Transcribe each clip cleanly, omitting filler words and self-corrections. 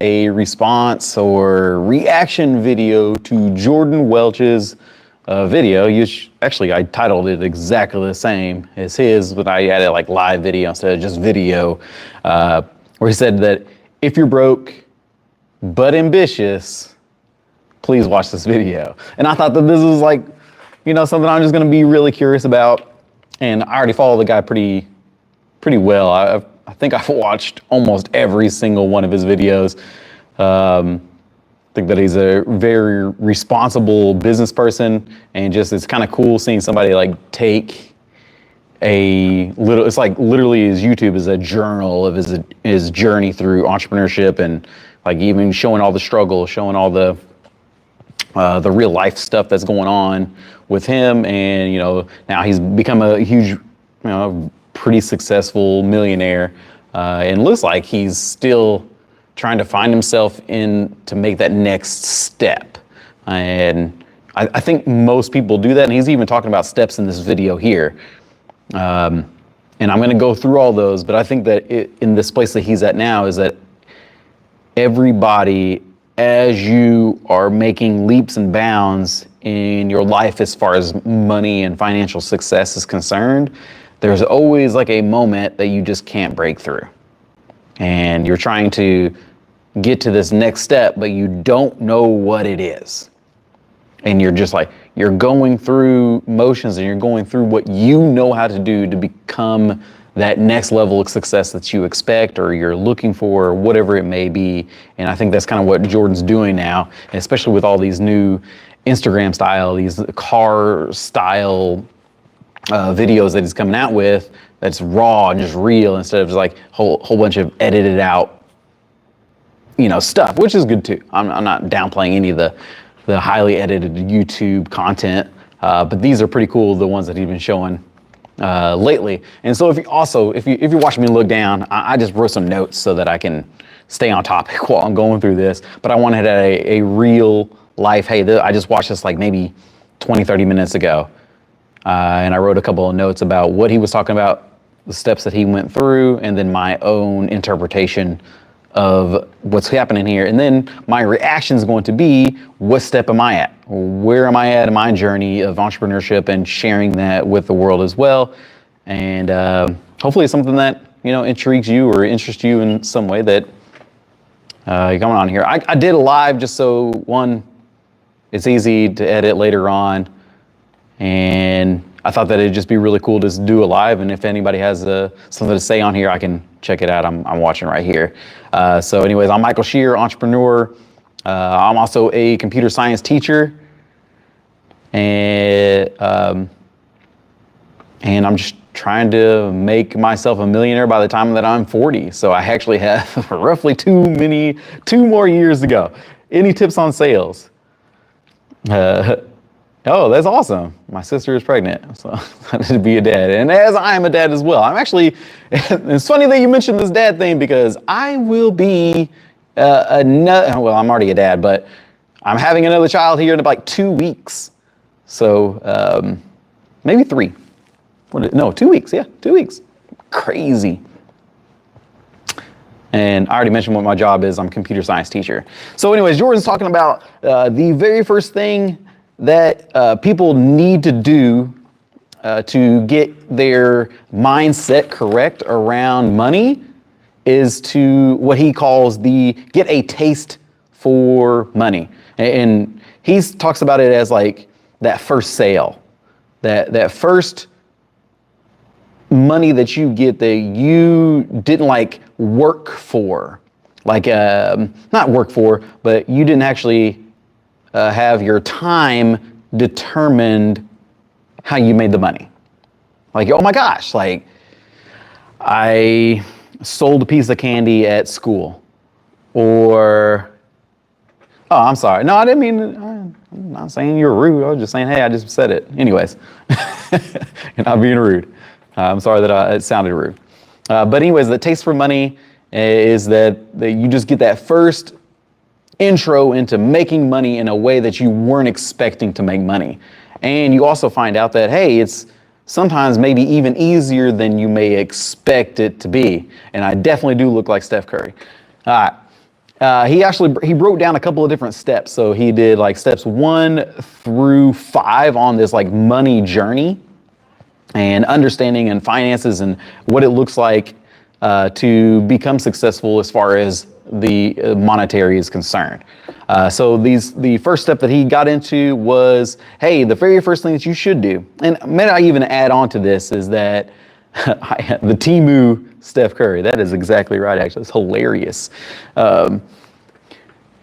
a response or reaction video to Jordan Welch's video. Actually, I titled it exactly the same as his, but I added like live video instead of just video, where he said that if you're broke but ambitious, please watch this video. And I thought that this was like, something I'm just going to be really curious about. And I already follow the guy pretty well. I think I've watched almost every single one of his videos. I think that he's a very responsible business person, and just it's kind of cool seeing somebody like take it's like literally his YouTube is a journal of his journey through entrepreneurship, and like even showing all the struggle, showing all the real life stuff that's going on with him. And now he's become a huge, pretty successful millionaire, and looks like he's still trying to find himself to make that next step. And I think most people do that, and he's even talking about steps in this video here. And I'm going to go through all those, but I think that in this place that he's at now is that everybody, as you are making leaps and bounds in your life as far as money and financial success is concerned, there's always like a moment that you just can't break through. And you're trying to get to this next step, but you don't know what it is. And you're just like, you're going through motions, and you're going through what you know how to do to become that next level of success that you expect or you're looking for, or whatever it may be. And I think that's kind of what Jordan's doing now, especially with all these new Instagram style, these car style videos that he's coming out with, that's raw and just real, instead of just like whole bunch of edited out stuff, which is good too. I'm not downplaying any of the highly edited YouTube content, but these are pretty cool, the ones that he's been showing lately. And so if you're watching me look down, I just wrote some notes so that I can stay on topic while I'm going through this. But I wanted a real life, hey, I just watched this like maybe 20-30 minutes ago, and I wrote a couple of notes about what he was talking about, the steps that he went through, and then my own interpretation of what's happening here. And then my reaction is going to be, what step am I at? Where am I at in my journey of entrepreneurship, and sharing that with the world as well. And hopefully it's something that, intrigues you or interests you in some way, that going on here. I did a live just so, one, it's easy to edit later on. And I thought that it'd just be really cool to just do a live, and if anybody has something to say on here, I can check it out. I'm watching right here. So anyways, I'm Michael Shear, entrepreneur. I'm also a computer science teacher, and I'm just trying to make myself a millionaire by the time that I'm 40. So I actually have roughly 2 more years to go. Any tips on sales? Oh, that's awesome. My sister is pregnant, so I need to be a dad. And as I am a dad as well. I'm actually, it's funny that you mentioned this dad thing, because I will be I'm already a dad, but I'm having another child here in like 2 weeks. So maybe 3. 2 weeks, yeah, 2 weeks. Crazy. And I already mentioned what my job is. I'm a computer science teacher. So anyways, Jordan's talking about the very first thing that people need to do to get their mindset correct around money is to what he calls get a taste for money. And he talks about it as like that first sale, that first money that you get that you didn't like work for, like not work for, but you didn't actually have your time determined how you made the money. Like, oh my gosh, like I sold a piece of candy at school, or, oh, I'm sorry. No, I didn't mean, I'm not saying you're rude. I was just saying, hey, I just said it. Anyways, you're not being rude. I'm sorry that it sounded rude. But anyways, the taste for money is that you just get that first intro into making money in a way that you weren't expecting to make money. And you also find out that, hey, it's sometimes maybe even easier than you may expect it to be. And I definitely do look like Steph Curry. All right. He broke down a couple of different steps. So he did like steps 1 through 5 on this like money journey and understanding and finances and what it looks like to become successful as far as the monetary is concerned. So the first step that he got into was, hey, the very first thing that you should do, and may I even add on to this, is that the Temu Steph Curry, that is exactly right, actually. It's hilarious.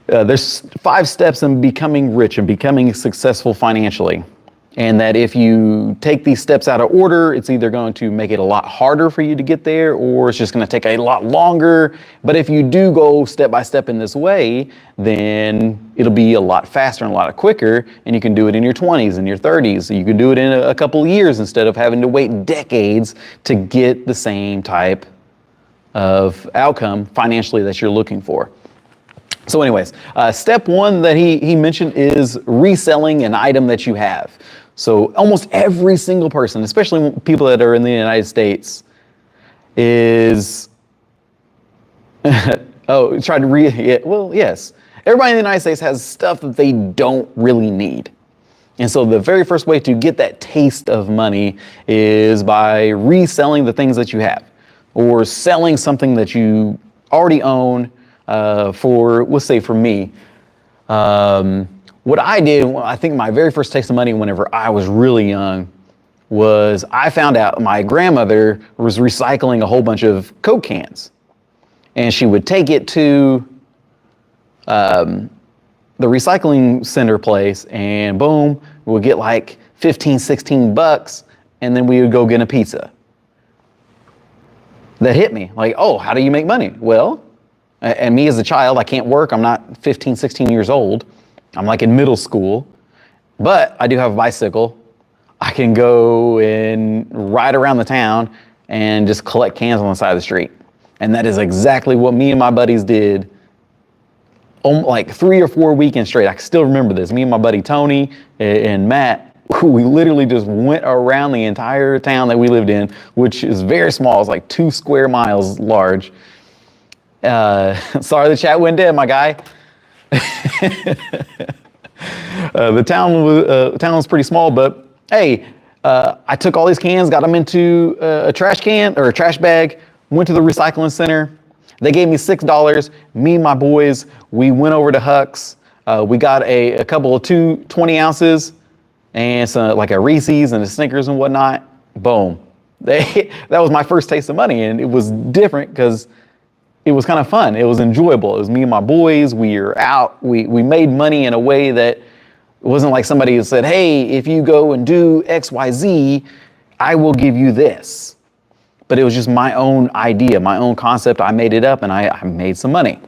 There's 5 steps in becoming rich and becoming successful financially. And that if you take these steps out of order, it's either going to make it a lot harder for you to get there, or it's just going to take a lot longer. But if you do go step by step in this way, then it'll be a lot faster and a lot quicker. And you can do it in your 20s and your 30s. You can do it in a couple of years instead of having to wait decades to get the same type of outcome financially that you're looking for. So anyways, step 1 that he mentioned is reselling an item that you have. So almost every single person, especially people that are in the United States, is, yes. Everybody in the United States has stuff that they don't really need. And so the very first way to get that taste of money is by reselling the things that you have, or selling something that you already own. Let's say for me, what I did, I think my very first taste of money whenever I was really young was I found out my grandmother was recycling a whole bunch of Coke cans, and she would take it to the recycling center place, and boom, we'll get like 15, 16 bucks, and then we would go get a pizza. That hit me like, oh, how do you make money? Well, and me as a child, I can't work. I'm not 15, 16 years old. I'm like in middle school, but I do have a bicycle. I can go and ride around the town and just collect cans on the side of the street. And that is exactly what me and my buddies did like 3 or 4 weekends straight. I can still remember this. Me and my buddy Tony and Matt, we literally just went around the entire town that we lived in, which is very small. It's like 2 square miles large. Sorry, the chat went dead, my guy. The town was pretty small, but hey, I took all these cans, got them into a trash can or a trash bag, went to the recycling center. They gave me $6. Me and my boys, we went over to Huck's. We got a couple of 20 ounces and some like a Reese's and a Snickers and whatnot. Boom. That was my first taste of money, and it was different because it was kind of fun. It was enjoyable. It was me and my boys. We were out. We made money in a way that it wasn't like somebody who said, hey, if you go and do X, Y, Z, I will give you this. But it was just my own idea, my own concept. I made it up and I made some money.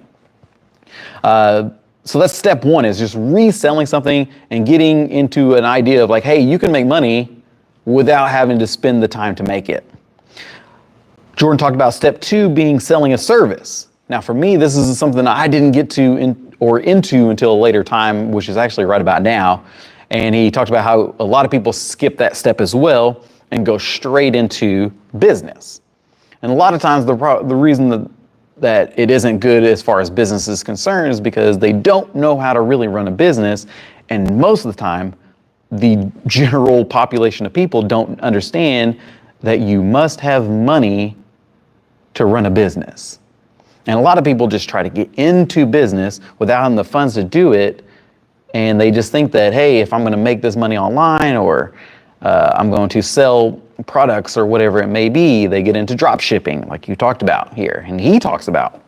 So that's step 1, is just reselling something and getting into an idea of like, hey, you can make money without having to spend the time to make it. Jordan talked about step 2 being selling a service. Now, for me, this is something I didn't get to into until a later time, which is actually right about now. And he talked about how a lot of people skip that step as well and go straight into business. And a lot of times the reason that it isn't good as far as business is concerned is because they don't know how to really run a business. And most of the time, the general population of people don't understand that you must have money to run a business. And a lot of people just try to get into business without having the funds to do it. And they just think that, hey, if I'm going to make this money online, or I'm going to sell products or whatever it may be, they get into drop shipping like you talked about here. And he talks about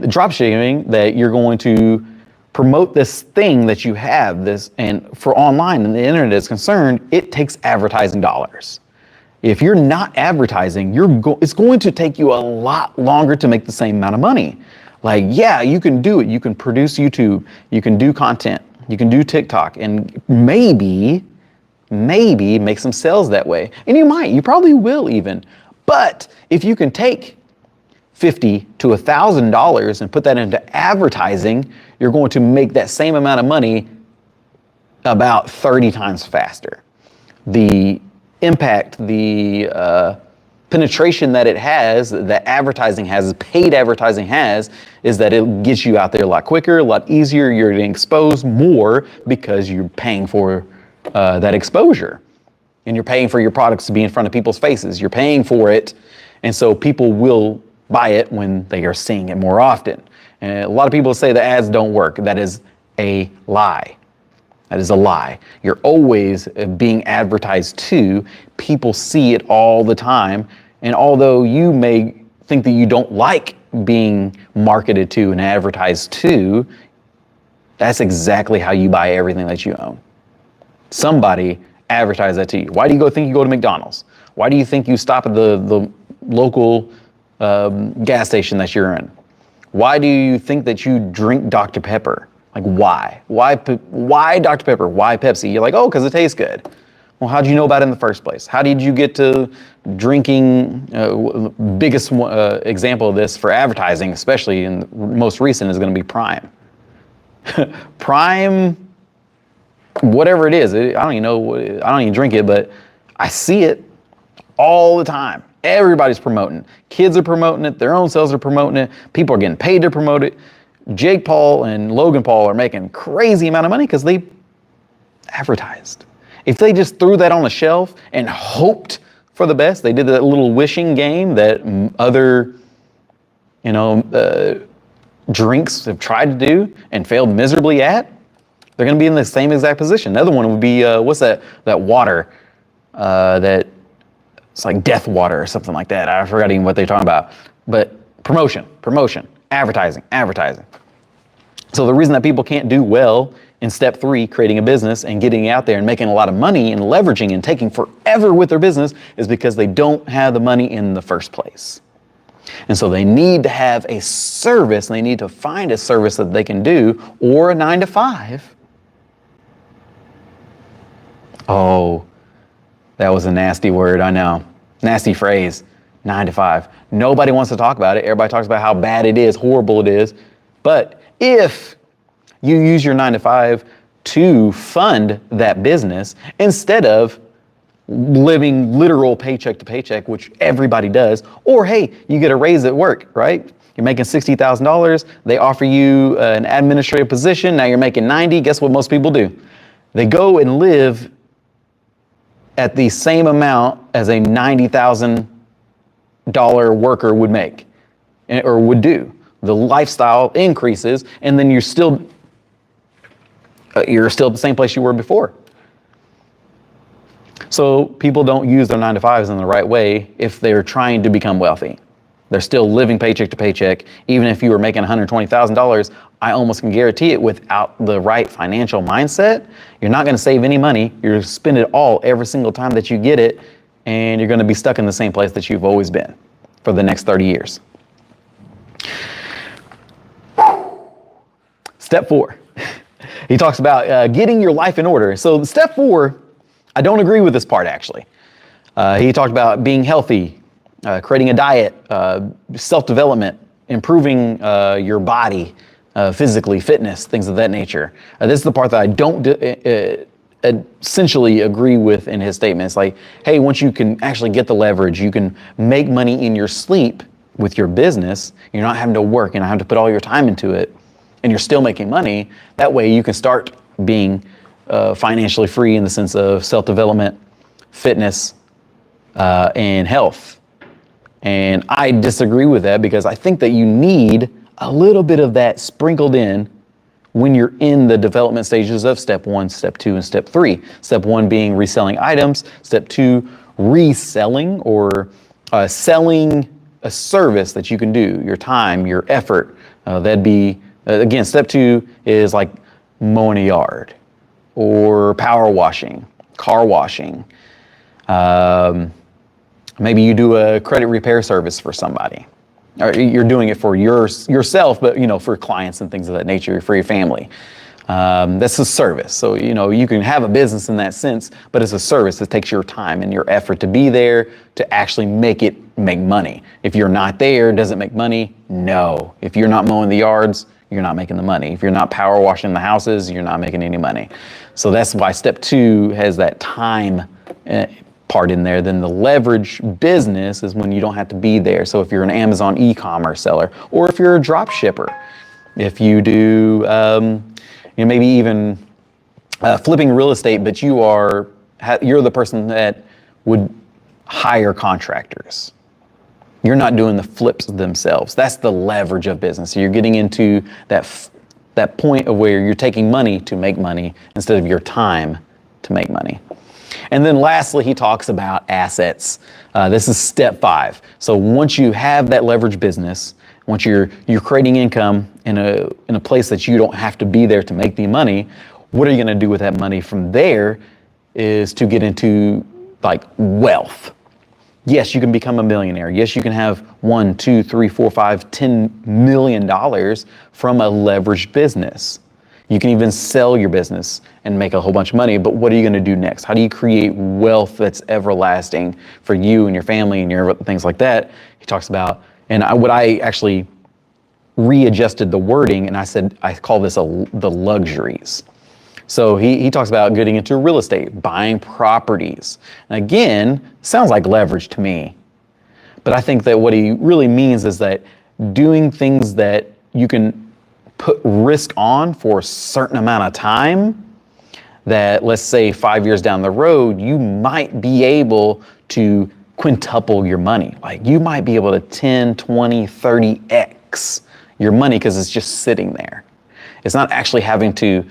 drop shipping, that you're going to promote this thing that you have, this, and for online and the internet is concerned, it takes advertising dollars. If you're not advertising, it's going to take you a lot longer to make the same amount of money. Like, yeah, you can do it. You can produce YouTube, you can do content, you can do TikTok, and maybe make some sales that way. And you probably will even. But if you can take $50 to $1,000 and put that into advertising, you're going to make that same amount of money about 30 times faster. The impact, the penetration that it has, that advertising has, paid advertising has, is that it gets you out there a lot quicker, a lot easier. You're getting exposed more because you're paying for that exposure. And you're paying for your products to be in front of people's faces. You're paying for it. And so people will buy it when they are seeing it more often. And a lot of people say the ads don't work. That is a lie. That is a lie. You're always being advertised to. People see it all the time. And although you may think that you don't like being marketed to and advertised to, that's exactly how you buy everything that you own. Somebody advertise that to you. Why do you think you go to McDonald's? Why do you think you stop at the local gas station that you're in? Why do you think that you drink Dr. Pepper? Like, why? Why Dr. Pepper? Why Pepsi? You're like, oh, because it tastes good. Well, how did you know about it in the first place? How did you get to drinking? Biggest example of this for advertising, especially in the most recent, is going to be Prime. Prime, whatever it is, I don't even drink it, but I see it all the time. Everybody's promoting. Kids are promoting it. Their own selves are promoting it. People are getting paid to promote it. Jake Paul and Logan Paul are making crazy amount of money because they advertised. If they just threw that on a shelf and hoped for the best, they did that little wishing game that other, drinks have tried to do and failed miserably at, they're going to be in the same exact position. Another one would be, what's that water that it's like death water or something like that. I forgot even what they're talking about. But promotion, advertising. So the reason that people can't do well in step 3, creating a business and getting out there and making a lot of money and leveraging and taking forever with their business, is because they don't have the money in the first place. And so they need to have a service, and they need to find a service that they can do, or a 9-to-5. Oh, that was a nasty word, I know. Nasty phrase, 9-to-5. Nobody wants to talk about it. Everybody talks about how bad it is, horrible it is. But if you use your 9-to-5 to fund that business, instead of living literal paycheck to paycheck, which everybody does, or hey, you get a raise at work, right? You're making $60,000. They offer you an administrative position. Now you're making 90. Guess what most people do? They go and live at the same amount as a $90,000 worker would make or would do. The lifestyle increases, and then you're still at the same place you were before. So people don't use their 9-to-5s in the right way if they're trying to become wealthy. They're still living paycheck to paycheck. Even if you were making $120,000, I almost can guarantee it, without the right financial mindset, you're not going to save any money. You're going to spend it all every single time that you get it, and you're going to be stuck in the same place that you've always been for the next 30 years. Step 4. He talks about getting your life in order. So step 4, I don't agree with this part, actually. He talked about being healthy, creating a diet, self-development, improving your body, physically, fitness, things of that nature. This is the part that I don't essentially agree with in his statements. Like, hey, once you can actually get the leverage, you can make money in your sleep with your business. You're not having to work and not having to put all your time into it, and you're still making money. That way you can start being financially free in the sense of self-development, fitness, and health. And I disagree with that, because I think that you need a little bit of that sprinkled in when you're in the development stages of step 1, step 2, and step 3. Step 1 being reselling items. Step 2, reselling or selling a service that you can do, your time, your effort. That'd be, again, step 2 is like mowing a yard or power washing, car washing. Maybe you do a credit repair service for somebody. Or you're doing it for yourself, but for clients and things of that nature, for your family. That's a service. So, you can have a business in that sense, but it's a service that takes your time and your effort to be there to actually make money. If you're not there, does it make money? No. If you're not mowing the yards, you're not making the money. If you're not power washing the houses, you're not making any money. So that's why step 2 has that time part in there. Then the leverage business is when you don't have to be there. So if you're an Amazon e-commerce seller, or if you're a drop shipper, if you do, maybe even flipping real estate, but you're the person that would hire contractors. You're not doing the flips themselves. That's the leverage of business. So you're getting into that point of where you're taking money to make money instead of your time to make money. And then lastly, he talks about assets. This is step 5. So once you have that leverage business, once you're creating income in a place that you don't have to be there to make the money, what are you going to do with that money from there is to get into like wealth. Yes, you can become a millionaire. Yes, you can have $1, $2, $3, $4, $5, $10 million from a leveraged business. You can even sell your business and make a whole bunch of money, but what are you going to do next? How do you create wealth that's everlasting for you and your family and your things like that? He talks about, and I actually readjusted the wording, and I call this the luxuries. So he talks about getting into real estate, buying properties. And again, sounds like leverage to me. But I think that what he really means is that doing things that you can put risk on for a certain amount of time, that let's say 5 years down the road, you might be able to quintuple your money. Like you might be able to 10, 20, 30x your money because it's just sitting there. It's not actually having to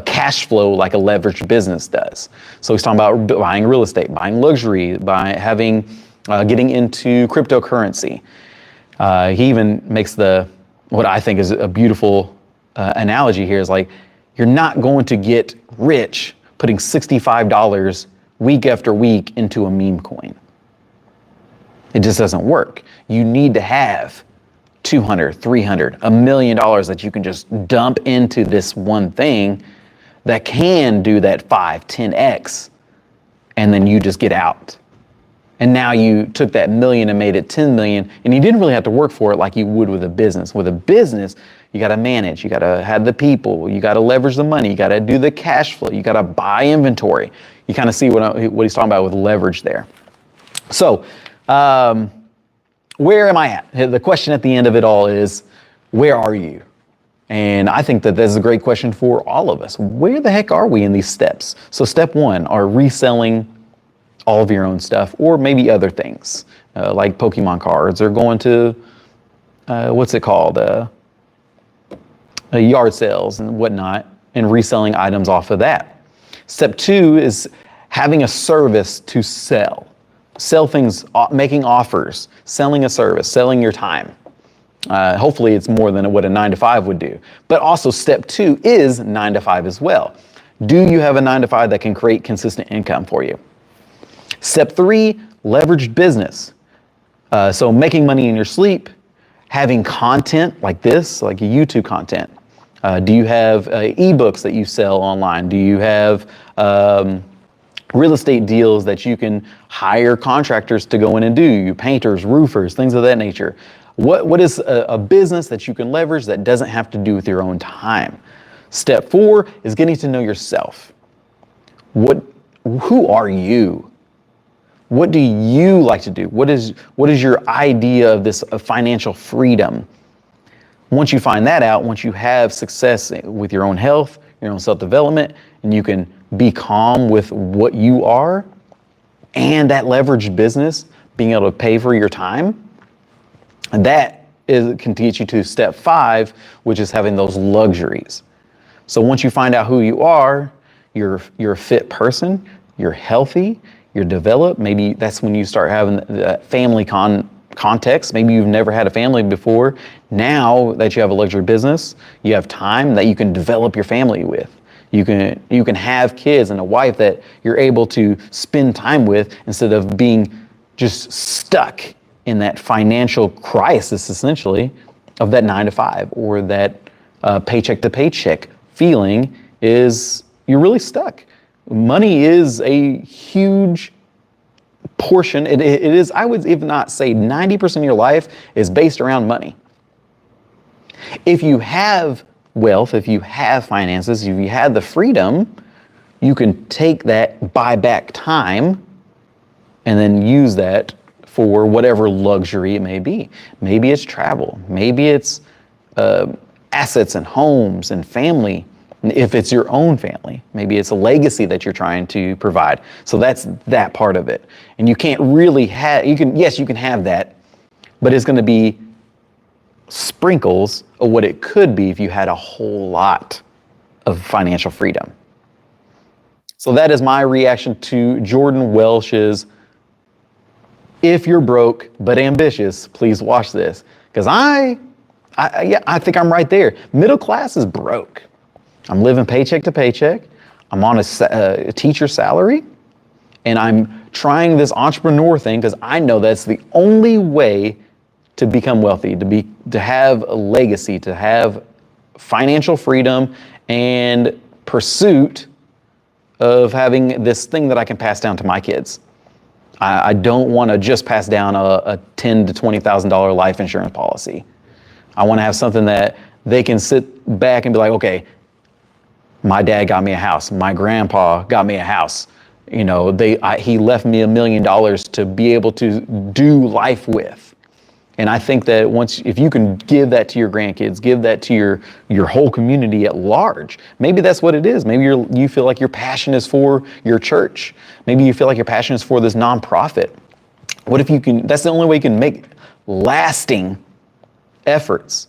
cash flow like a leveraged business does. So he's talking about buying real estate, buying luxury, getting into cryptocurrency. He even makes what I think is a beautiful analogy here is like, you're not going to get rich putting $65 week after week into a meme coin. It just doesn't work. You need to have 200, 300, $1 million that you can just dump into this one thing that can do that 5, 10x, and then you just get out. And now you took that million and made it 10 million, and you didn't really have to work for it like you would with a business. With a business, you got to manage, you got to have the people, you got to leverage the money, you got to do the cash flow, you got to buy inventory. You kind of see what he's talking about with leverage there. So, where am I at? The question at the end of it all is, where are you? And I think that that's a great question for all of us. Where the heck are we in these steps? So step 1 are reselling all of your own stuff, or maybe other things like Pokemon cards, or going to, yard sales and whatnot, and reselling items off of that. Step 2 is having a service to sell. Sell things, making offers, selling a service, selling your time. Hopefully it's more than what a 9-to-5 would do. But also step 2 is 9-to-5 as well. Do you have a 9-to-5 that can create consistent income for you? Step 3, leveraged business. So making money in your sleep, having content like this, like YouTube content. Do you have ebooks that you sell online? Do you have real estate deals that you can hire contractors to go in and do? Painters, roofers, things of that nature. What is a business that you can leverage that doesn't have to do with your own time? Step 4 is getting to know yourself. Who are you? What do you like to do? What is your idea of this financial freedom? Once you find that out, once you have success with your own health, your own self-development, and you can be calm with what you are, and that leveraged business, being able to pay for your time, that can teach you to step 5, which is having those luxuries. So once you find out who you are, you're a fit person, you're healthy, you're developed. Maybe that's when you start having that family context. Maybe you've never had a family before. Now that you have a luxury business, you have time that you can develop your family with. You can have kids and a wife that you're able to spend time with instead of being just stuck in that financial crisis, essentially, of that 9-to-5 or that paycheck to paycheck feeling. Is you're really stuck. Money is a huge portion. It is, I would even not say 90% of your life is based around money. If you have wealth, if you have finances, if you have the freedom, you can take that, buy back time, and then use that for whatever luxury it may be. Maybe it's travel. Maybe it's assets and homes and family. If it's your own family, maybe it's a legacy that you're trying to provide. So that's that part of it. And you can't really have, yes, you can have that, but it's going to be sprinkles of what it could be if you had a whole lot of financial freedom. So that is my reaction to Jordan Welch's "If You're Broke But Ambitious, Please Watch This." Because I think I'm right there. Middle class is broke. I'm living paycheck to paycheck. I'm on a teacher salary, and I'm trying this entrepreneur thing because I know that's the only way to become wealthy, to have a legacy, to have financial freedom and pursuit of having this thing that I can pass down to my kids. I don't want to just pass down a $10,000 to $20,000 life insurance policy. I want to have something that they can sit back and be like, okay, my dad got me a house. My grandpa got me a house. You know, he left me $1 million to be able to do life with. And I think that if you can give that to your grandkids, give that to your whole community at large, maybe that's what it is. Maybe you feel like your passion is for your church. Maybe you feel like your passion is for this nonprofit. What if that's the only way you can make lasting efforts,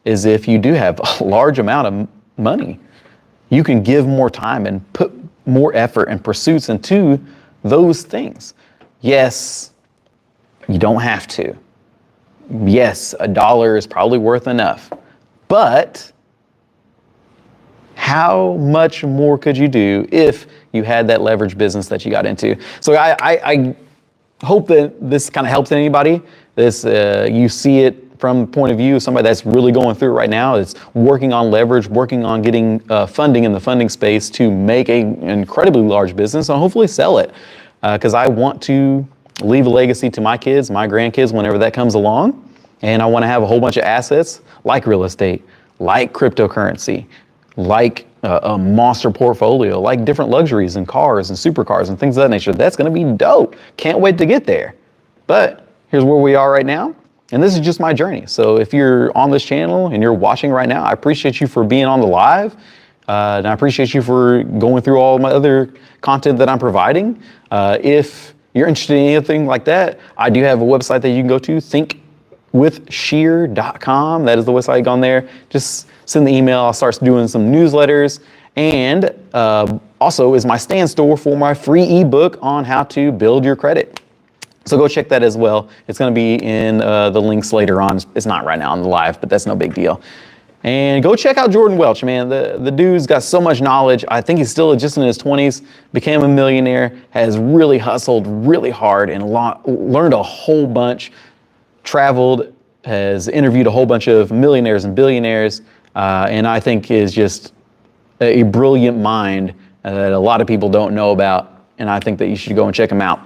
is if you do have a large amount of money. You can give more time and put more effort and pursuits into those things. Yes, you don't have to. Yes, $1 is probably worth enough, but how much more could you do if you had that leverage business that you got into? So I hope that this kind of helps anybody. You see it from the point of view of somebody that's really going through it right now. It's working on leverage, working on getting funding in the funding space to make an incredibly large business and hopefully sell it. Because I want to leave a legacy to my kids, my grandkids, whenever that comes along. And I want to have a whole bunch of assets like real estate, like cryptocurrency, like a monster portfolio, like different luxuries and cars and supercars and things of that nature. That's going to be dope. Can't wait to get there. But here's where we are right now. And this is just my journey. So if you're on this channel and you're watching right now, I appreciate you for being on the live. And I appreciate you for going through all my other content that I'm providing. If you're interested in anything like that, I do have a website that you can go to, thinkwithsheer.com. That is the website on there. Just send the email. I'll start doing some newsletters. And also is my stand store for my free ebook on how to build your credit. So go check that as well. It's going to be in the links later on. It's not right now on the live, but that's no big deal. And go check out Jordan Welch, man. The dude's got so much knowledge. I think he's still just in his 20s, became a millionaire, has really hustled really hard and learned a whole bunch, traveled, has interviewed a whole bunch of millionaires and billionaires, and I think is just a brilliant mind that a lot of people don't know about. And I think that you should go and check him out.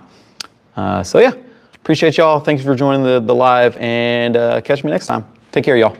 So yeah, appreciate y'all. Thanks for joining the live, and catch me next time. Take care, y'all.